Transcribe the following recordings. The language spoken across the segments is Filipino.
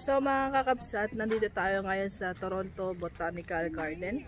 So mga kakabsat, nandito tayo ngayon sa Toronto Botanical Garden.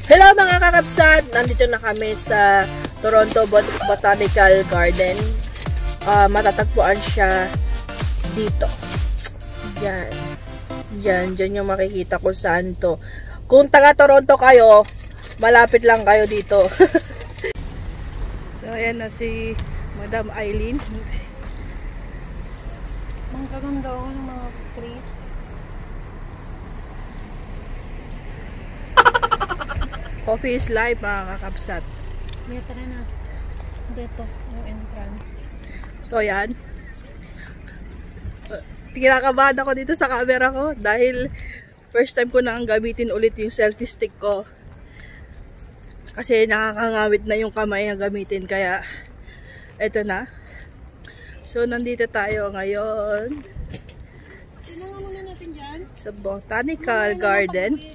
Hello mga kakabsat! Nandito na kami sa Toronto Botanical Garden. Matatagpuan siya dito. Diyan yung makikita kung saan to. Kung taga Toronto kayo, malapit lang kayo dito. So ayan na si Madam Eileen. Magaganda ako ng mga trees. Coffee is life mga kakabsat. May tara na. Dito, yung entrance. So yan. Kinakabahan ako dito sa camera ko dahil first time ko nang gamitin ulit yung selfie stick ko. Kasi nakakangawit na yung kamay na gamitin, kaya eto na. So nandito tayo ngayon Muna natin dyan. sa Botanical Garden.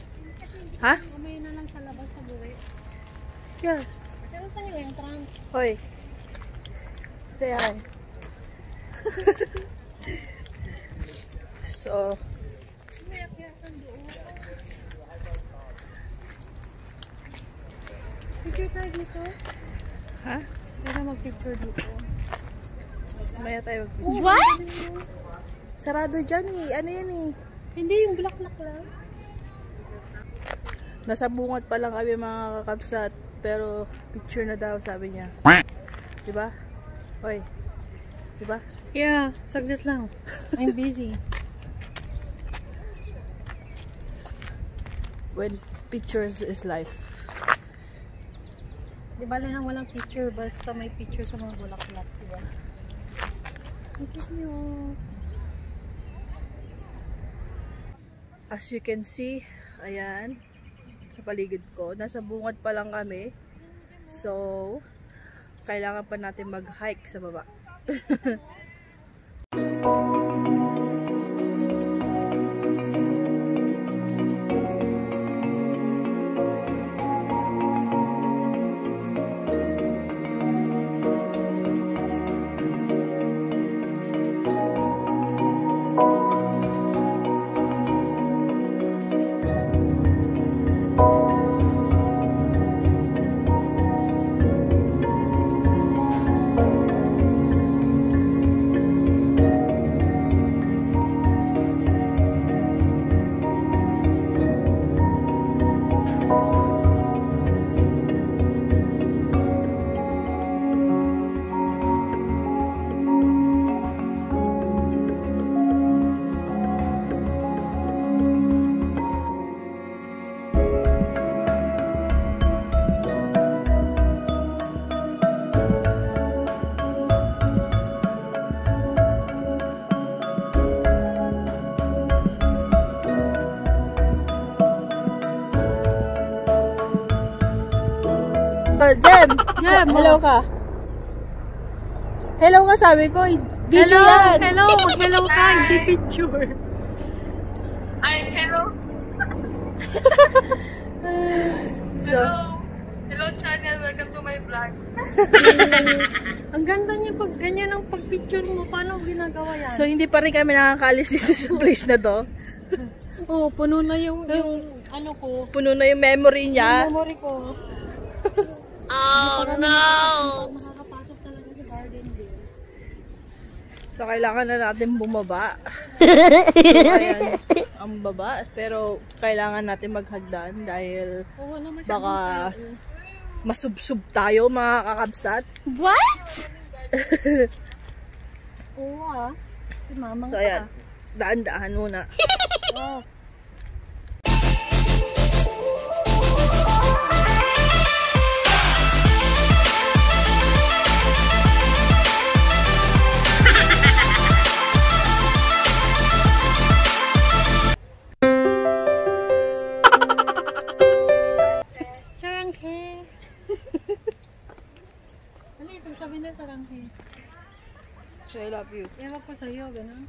Ha? Mamaya na lang sa labas sa buwi. Yes. Pero saan yung entrance? Hoy. Say hi. So, May akyatan doon. Picture tayo dito. ha? Pwede mag-picture dito. Maya tayo. What? Sarado dyan eh. Ano yan eh? Hindi, yung bulaklak lang. Nasa bungat pa lang kami mga kakabsat. Pero picture na daw sabi niya. Diba? Hoy. Diba? Yeah, saglit lang. I'm busy. When pictures is life. Di ba lang walang picture, basta may picture sa mga bulaklak, diba? Look at you. As you can see, ayan, sa paligid ko, nasa bungad pa lang kami. So, kailangan pa natin mag-hike sa baba. Jem! Jem, Hello ka. Hello ka, sabi ko. Video yan. Hello, hello ka, hindi picture. Ay, hello. So, Hello channel, welcome to my vlog. Ang ganda niya pag ganyan ang pagpicture mo. Paano ginagawa yan? so hindi pa rin kami nakakaalis dito sa place na to. Oh, puno na yung ano ko. Puno na yung memory niya. Yung memory ko. Oh, no! Makakapasok talaga sa garden din. So, kailangan na natin bumaba. So, ayan, ang baba. Pero, kailangan natin maghagdan dahil Oh, wala masyadong baka tao. masubsub tayo, mga kakabsat. What? Oo ah. Si mamang So, ayan, daan-daan muna. Oh. Saranghe. Ano yung pagsabi na saranghe? So, I love you. Ewan ko sa'yo, gano'n.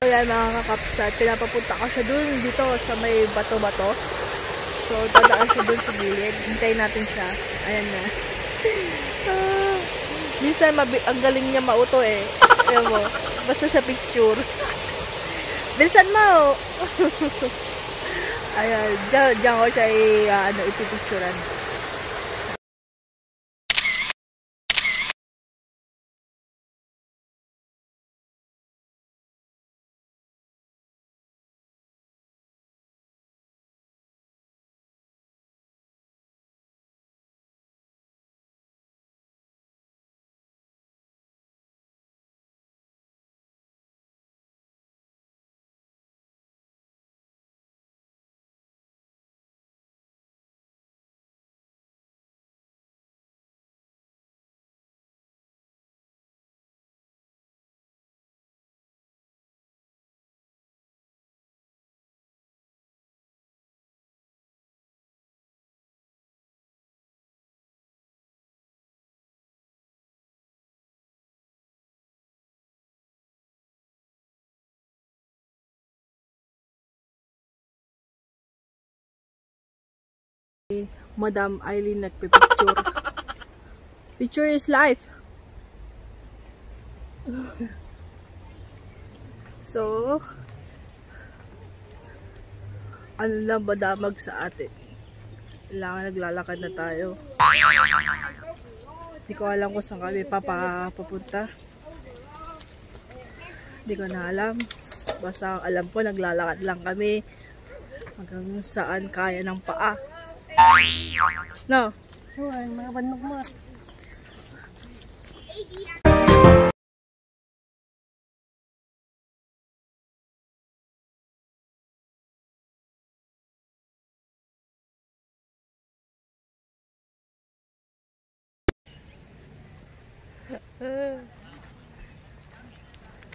Ayan, mga kakapsat, pinapapunta ko siya dun dito sa may bato-bato. So, dadaan siya dun sa gilid. Hintayin natin siya. Ayan na. Minsan, ang galing niya mauto eh. Ayan mo, basta sa picture. Bilisan mo! Ayan, dyan ko siya ipipicturan. Madam Eileen nagpipicture. Picture is life. So, ano lang ba damag sa atin? Kailangan naglalakad na tayo. Hindi ko alam kung saan kami papunta. Hindi ko na alam. Basta alam ko naglalakad lang kami hanggang saan kaya ng paa. No? Uy, mga bandok mo.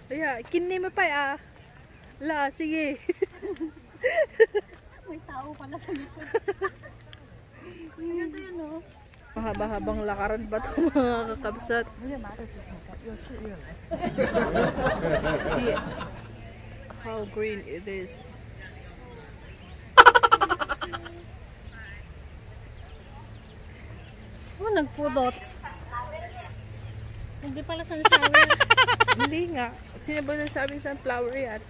Ayan, kinni mo pa ah. La, sige. May tao pala sa likod. Ang ganda yan, no? Mahaba-habang lakaran ba ito mga kakabsat? How green it is. Oh, nagpudot. Hindi pala sunflower. Hindi nga. Sino ba nasabi sunflower yan?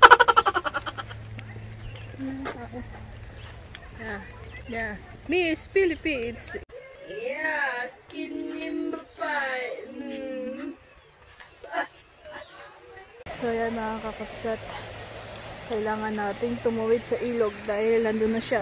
Yeah. Yeah. Miss Philippines. Yeah. Kinim pa. So yan mga kakapsat. Kailangan nating tumuwid sa ilog dahil nandun na siya.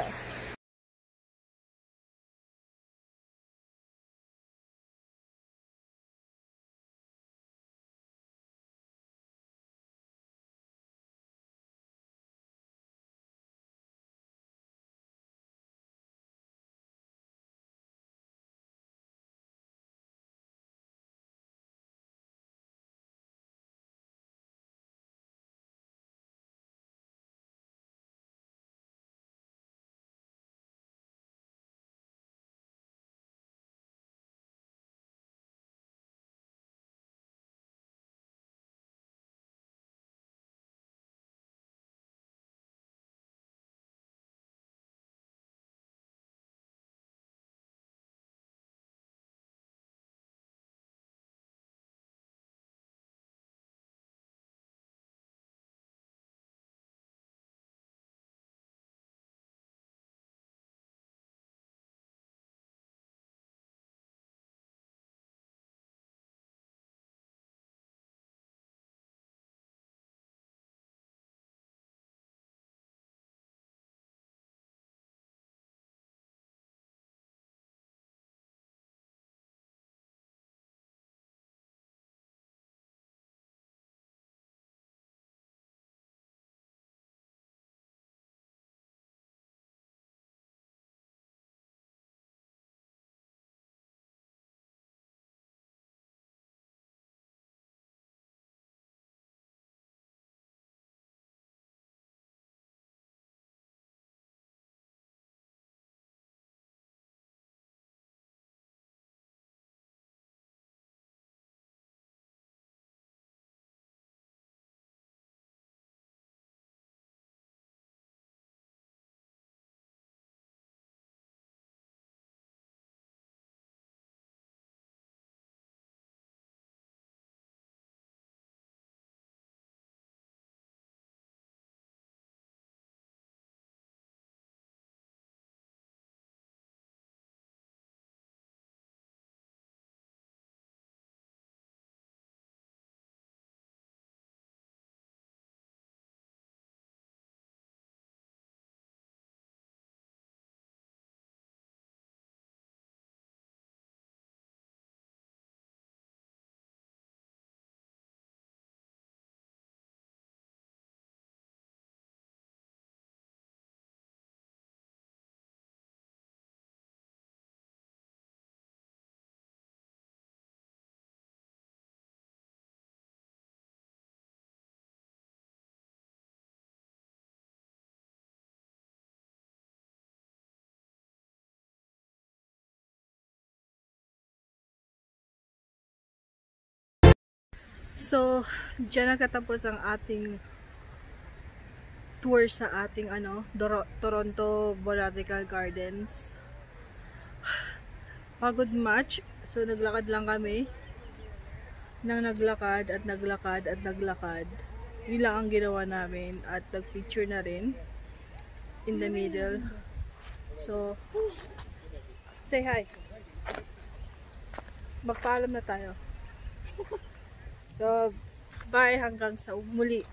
So, dyan nagtatapos ang ating tour sa ating Toronto Botanical Gardens. Pagod much. So, naglakad lang kami. Naglakad at naglakad at naglakad. Yun lang ang ginawa namin. At nagpicture na rin. In the middle. So, say hi. Magpaalam na tayo. So, bye hanggang sa muli.